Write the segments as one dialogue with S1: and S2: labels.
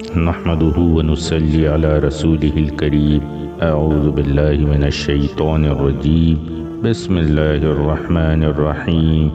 S1: نحمده ونصلي على رسوله الكريم. أعوذ بالله من الشيطان الرجيم. بسم الله الرحمن الرحيم.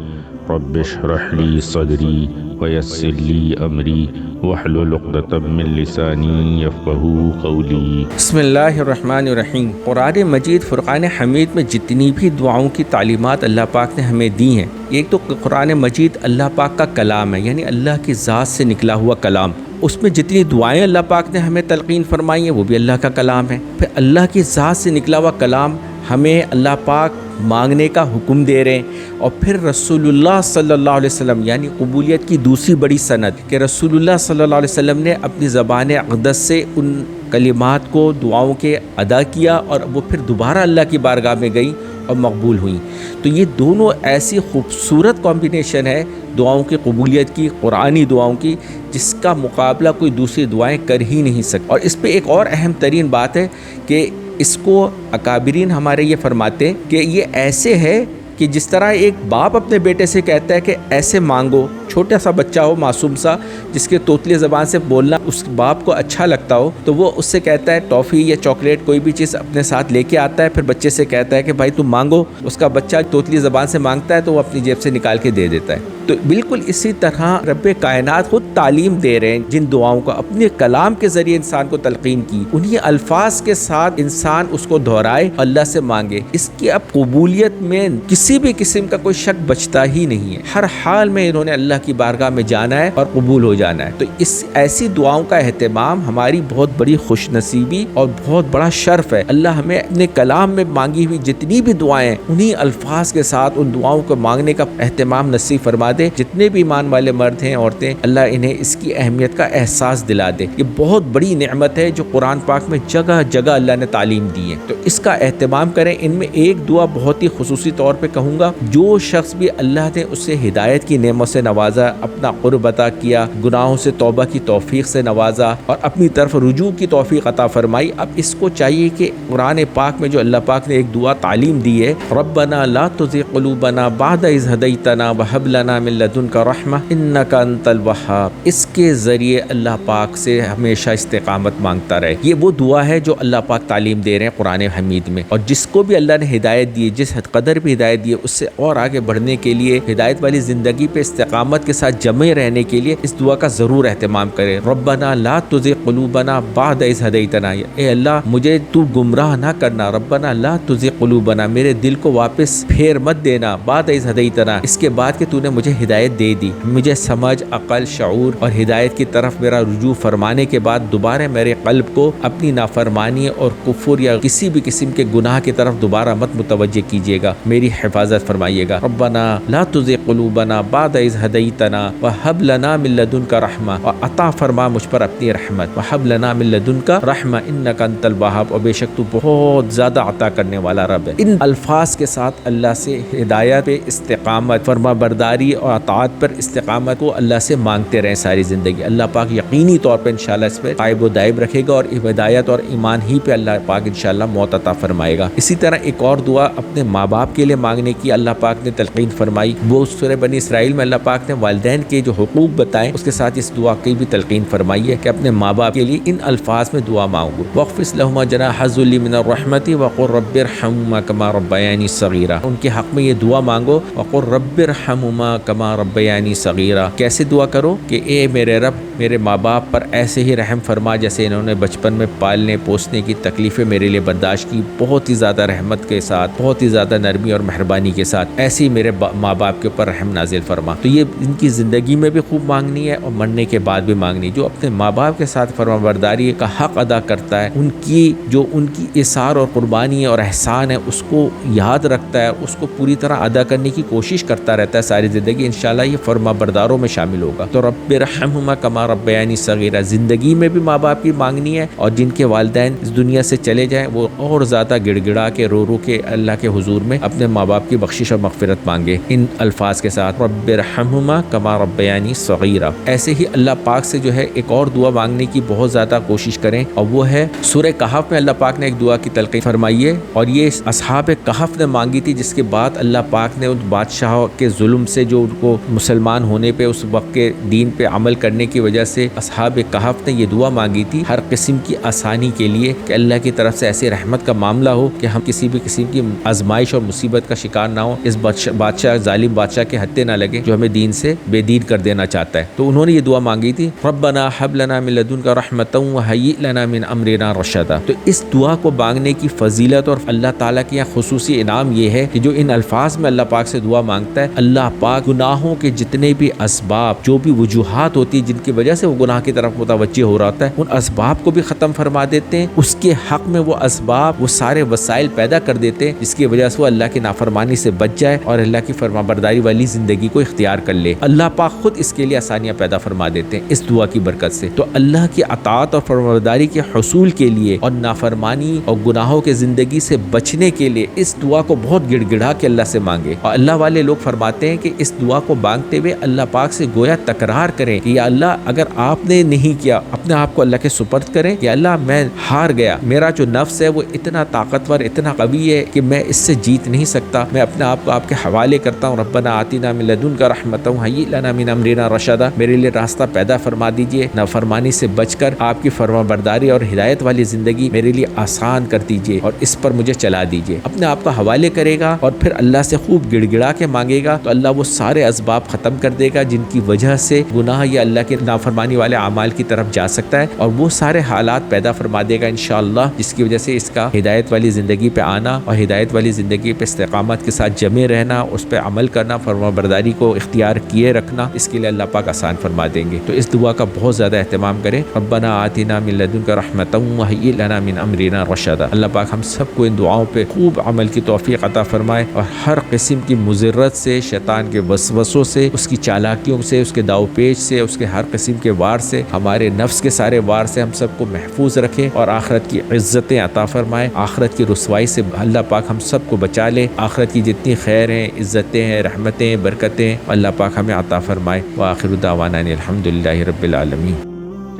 S1: رب اشرح لي صدري ويسر لي أمري واحلل عقدة من لساني يفقهوا قولي.
S2: بسم اللہ الرحمن الرحیم. قرآن مجید فرقان حمید میں جتنی بھی دعاؤں کی تعلیمات اللہ پاک نے ہمیں دی ہیں، ایک تو قرآن مجید اللہ پاک کا کلام ہے، یعنی اللہ کی ذات سے نکلا ہوا کلام. اس میں جتنی دعائیں اللہ پاک نے ہمیں تلقین فرمائی ہیں وہ بھی اللہ کا کلام ہے. پھر اللہ کی ذات سے نکلا ہوا کلام ہمیں اللہ پاک مانگنے کا حکم دے رہے ہیں. اور پھر رسول اللہ صلی اللہ علیہ وسلم یعنی قبولیت کی دوسری بڑی سند کہ رسول اللہ صلی اللہ علیہ وسلم نے اپنی زبان اقدس سے ان کلمات کو دعاؤں کے ادا کیا اور وہ پھر دوبارہ اللہ کی بارگاہ میں گئی اور مقبول ہوئیں. تو یہ دونوں ایسی خوبصورت کمبینیشن ہے دعاؤں کی قبولیت کی، قرآنی دعاؤں کی، جس کا مقابلہ کوئی دوسری دعائیں کر ہی نہیں سکتی. اور اس پہ ایک اور اہم ترین بات ہے کہ اس کو اکابرین ہمارے یہ فرماتے ہیں کہ یہ ایسے ہے کہ جس طرح ایک باپ اپنے بیٹے سے کہتا ہے کہ ایسے مانگو، چھوٹا سا بچہ ہو معصوم سا جس کے توتلی زبان سے بولنا اس باپ کو اچھا لگتا ہو، تو وہ اس سے کہتا ہے ٹافی یا چاکلیٹ کوئی بھی چیز اپنے ساتھ لے کے آتا ہے، پھر بچے سے کہتا ہے کہ بھائی تم مانگو. اس کا بچہ توتلی زبان سے مانگتا ہے تو وہ اپنی جیب سے نکال کے دے دیتا ہے. تو بالکل اسی طرح رب کائنات خود تعلیم دے رہے ہیں جن دعاؤں کا اپنے کلام کے ذریعے انسان کو تلقین کی، انہی الفاظ کے ساتھ انسان اس کو دہرائے، اللہ سے مانگے. اس کی اب قبولیت میں کسی بھی قسم کا کوئی شک بچتا ہی نہیں ہے. ہر حال میں انہوں نے اللہ کی بارگاہ میں جانا ہے اور قبول ہو جانا ہے. تو اس ایسی دعاؤں کا اہتمام ہماری بہت بڑی خوش نصیبی اور بہت بڑا شرف ہے. اللہ ہمیں اپنے کلام میں مانگی ہوئی جتنی بھی دعائیں انہی الفاظ کے ساتھ ان دعاؤں کو مانگنے کا اہتمام نصیب فرما دے. جتنے بھی ایمان والے مرد ہیں عورتیں، اللہ انہیں اس کی اہمیت کا احساس دلا دے. یہ بہت بڑی نعمت ہے جو قرآن پاک میں جگہ جگہ اللہ نے تعلیم دی ہے. تو اس کا اہتمام کریں. ان میں ایک دعا بہت ہی خصوصی طور پہ کہوں گا، جو شخص بھی اللہ نے اسے ہدایت کی نعمت سے نوازا، اپنا قرب عطا کیا، گناہوں سے توبہ کی توفیق سے نوازا اور اپنی طرف رجوع کی توفیق عطا فرمائی، اب اس کو چاہیے کہ قرآن پاک میں جو اللہ پاک نے ایک دعا تعلیم دی ہے، ربنا لا تزغ قلوبنا بعد اذ ہدیتنا وہب لنا من لدنک رحمہ انک انت الوہاب، اس کے ذریعے اللہ پاک سے ہمیشہ استقامت مانگتا رہے. یہ وہ دعا ہے جو اللہ پاک تعلیم دے رہے ہیں قرآن حمید میں. اور جس کو بھی اللہ نے ہدایت دی ہے، جس حد قدر بھی ہدایت دی ہے، اس سے اور آگے بڑھنے کے لیے، ہدایت والی زندگی پہ استقامت کے ساتھ جمع رہنے کے لیے اس دعا کا ضرور اہتمام کرے. ربنا لا تزغ قلوبنا بعد اذ ہدیتنا، اے اللہ مجھے تو گمراہ نہ کرنا. ربنا لا تزغ قلوبنا، میرے دل کو واپس پھیر مت دینا. بعد اذ ہدیتنا، اس کے بعد کہ تو نے مجھے ہدایت دے دی، مجھے سمجھ، عقل، شعور اور ہدایت کی طرف میرا رجوع فرمانے کے بعد دوبارہ میرے قلب کو اپنی نافرمانی اور کفر یا کسی بھی قسم کے گناہ کی طرف دوبارہ مت متوجہ کیجیے گا، میری حفاظت فرمائیے گا. ربنا لا تزغ قلوبنا بعد اذ ہدیتنا وہب لنا من لدنک رحمہ، اور عطا فرما مجھ پر اپنی رحمت. وہب لنا من لدنک رحمہ انک انت الوہاب، اور بے شک تو بہت زیادہ عطا کرنے والا رب ہے. ان الفاظ کے ساتھ اللہ سے ہدایت پہ استقامت، فرما برداری اور اطاعت پر استقامت کو اللہ سے مانگتے رہیں ساری زندگی. اللہ پاک یقینی طور پہ انشاءاللہ اس پہ قائب و دائم رکھے گا اور ہدایت اور ایمان ہی پہ اللہ پاک انشاءاللہ موت عطا فرمائے گا. اسی طرح ایک اور دعا اپنے ماں باپ کے لیے مانگنے کی اللہ پاک نے تلقین فرمائی. وہ سورہ بنی اسرائیل میں اللہ پاک نے والدین کے جو حقوق بتائے اس کے ساتھ اس دعا کی بھی تلقین فرمائی ہے کہ اپنے ماں باپ کے لیے ان الفاظ میں دعا مانگو. وَاخْفِضْ لَهُمَا جَنَاحَ الذُّلِّ مِنَ الرَّحْمَةِ وَقُلْ رَبِّ ارْحَمْهُمَا كَمَا رَبَّيَانِي صَغِيرًا. ان کے حق میں یہ دعا مانگو، وَقُلْ رَبِّ ارْحَمْهُمَا كَمَا رَبَّيَانِي صَغِيرًا. کیسے دعا کرو کہ اے میرے رب میرے ماں باپ پر ایسے ہی رحم فرما جیسے انہوں نے بچپن میں پالنے پوسنے کی تکلیفیں میرے لیے برداشت کی، بہت ہی زیادہ رحمت کے ساتھ، بہت ہی زیادہ نرمی اور مہربانی کے ساتھ ایسے ہی میرے ماں باپ کے اوپر رحم نازل فرما. تو یہ ان کی زندگی میں بھی خوب مانگنی ہے اور مرنے کے بعد بھی مانگنی. جو اپنے ماں باپ کے ساتھ فرما برداری کا حق ادا کرتا ہے، ان کی جو ان کی اثار اور قربانی اور احسان ہے اس کو یاد رکھتا ہے، اس کو پوری طرح ادا کرنے کی کوشش کرتا رہتا ہے ساری زندگی، انشاءاللہ یہ فرما برداروں میں شامل ہوگا. تو رب ارحمہما کما ربیانی صغیرا، زندگی میں بھی ماں باپ کی مانگنی ہے، اور جن کے والدین اس دنیا سے چلے جائیں وہ اور زیادہ گڑ گڑا کے رو رو کے اللہ کے حضور میں اپنے ماں باپ کی بخشش اور مغفرت مانگے ان الفاظ کے ساتھ. رب ارحمہما ارحمہما کما ربیانی صغیرا۔ ایسے ہی اللہ پاک سے جو ہے ایک اور دعا مانگنے کی بہت زیادہ کوشش کریں، اور وہ ہے سورہ کہف میں اللہ پاک نے ایک دعا کی تلقین فرمائی ہے، اور یہ اصحاب کہف نے مانگی تھی، جس کے بعد اللہ پاک نے ان بادشاہوں کے ظلم سے، جو ان کو مسلمان ہونے پہ اس وقت کے دین پہ عمل کرنے کی وجہ سے اصحاب کہف نے یہ دعا مانگی تھی ہر قسم کی آسانی کے لیے، کہ اللہ کی طرف سے ایسی رحمت کا معاملہ ہو کہ ہم کسی بھی قسم کی آزمائش اور مصیبت کا شکار نہ ہو، اس بادشاہ ظالم بادشاہ کے ہتھے نہ لگے جو ہمیں دین سے بے دین کر دینا چاہتا ہے۔ تو انہوں نے یہ دعا مانگی تھی، ربنا حب لنا من لدنک رحمۃ وہیئ لنا من امرنا رشدا۔ تو اس دعا کو مانگنے کی فضیلت اور اللہ تعالیٰ کی خصوصی انعام یہ ہے کہ جو ان الفاظ میں اللہ پاک سے دعا مانگتا ہے، اللہ پاک گناہوں کے جتنے بھی اسباب، جو بھی وجوہات ہوتی جن کی وجہ سے وہ گناہ کی طرف متوجہ ہو رہا ہے، ان اسباب کو بھی ختم فرما دیتے ہیں، اس کے حق میں وہ اسباب، وہ سارے وسائل پیدا کر دیتے ہیں جس کی وجہ سے وہ اللہ کی نافرمانی سے بچ جائے اور اللہ کی فرما برداری والی زندگی کو اختیار کر لے۔ اللہ پاک خود اس کے لیے آسانیاں پیدا فرما دیتے ہیں اس دعا کی برکت سے۔ تو اللہ کی اطاعت اور فرما برداری کے حصول کے لیے اور نافرمانی اور گناہوں کے زندگی سے بچنے کے لیے اس دعا کو بہت گڑ گڑا کے اللہ سے مانگے۔ اور اللہ والے لوگ فرماتے ہیں کہ اس دعا کو مانگتے ہوئے اللہ پاک سے گویا تکرار کریں کہ یا اللہ اگر آپ نے نہیں کیا، اپنے آپ کو اللہ کے سپرد کریں کہ اللہ میں ہار گیا، میرا جو نفس ہے وہ اتنا طاقتور، اتنا قوی ہے کہ میں اس سے جیت نہیں سکتا، میں اپنے آپ کو آپ کے حوالے کرتا ہوں۔ ربنا آتنا من لدنک رحمۃ وہیئ لنا من امرنا رشدا، میرے لیے راستہ پیدا فرما دیجئے، نافرمانی سے بچ کر آپ کی فرما برداری اور ہدایت والی زندگی میرے لیے آسان کر دیجئے اور اس پر مجھے چلا دیجئے۔ اپنے آپ کا حوالے کرے گا اور پھر اللہ سے خوب گڑ گڑا کے مانگے گا تو اللہ وہ سارے اسباب ختم کر دے گا جن کی وجہ سے گناہ یا اللہ کے نافرمانی والے اعمال کی طرف جا سکتا ہے، اور وہ سارے حالات پیدا فرما دے گا انشاءاللہ جس کی وجہ سے اس کا ہدایت والی زندگی پہ آنا اور ہدایت والی زندگی پہ استقامت کے ساتھ جمے رہنا، اس پہ عمل کرنا، فرما برداری کو اختیار کیے رکھنا، اس کے لیے اللہ پاک آسان فرما دیں گے۔ تو اس دعا کا بہت زیادہ اہتمام کریں، ربنا آتنا من لدنک رحمۃ وہیئ لنا من امرنا رشدا۔ اللہ پاک ہم سب کو ان دعاؤں پہ خوب عمل کی توفیق عطا فرمائے اور ہر قسم کی مضرت سے، شیطان کے وسوسوں سے، اس کی چالاکیوں سے، اس کے داؤ پیچ سے، اس کے ہر قسم کے وار سے، ہمارے نفس کے سارے وار سے ہم سب کو محفوظ رکھے اور آخرت کی عزتیں عطا فرمائے، آخرت کی رسوائی سے اللہ پاک ہم سب کو بچا لے، آخرت کی جتنی خیر ہیں، عزتیں ہیں، رحمتیں، برکتیں اللہ پاک ہمیں عطا فرمائے۔ وآخر دعوانا الحمدللہ رب العالمین۔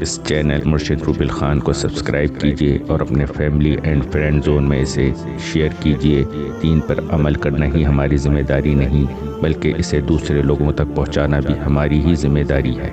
S1: اس چینل مرشد روبل خان کو سبسکرائب کیجیے اور اپنے فیملی اینڈ فرینڈ زون میں اسے شیئر کیجیے۔ دین پر عمل کرنا ہی ہماری ذمہ داری نہیں بلکہ اسے دوسرے لوگوں تک پہنچانا بھی ہماری ہی ذمہ داری ہے۔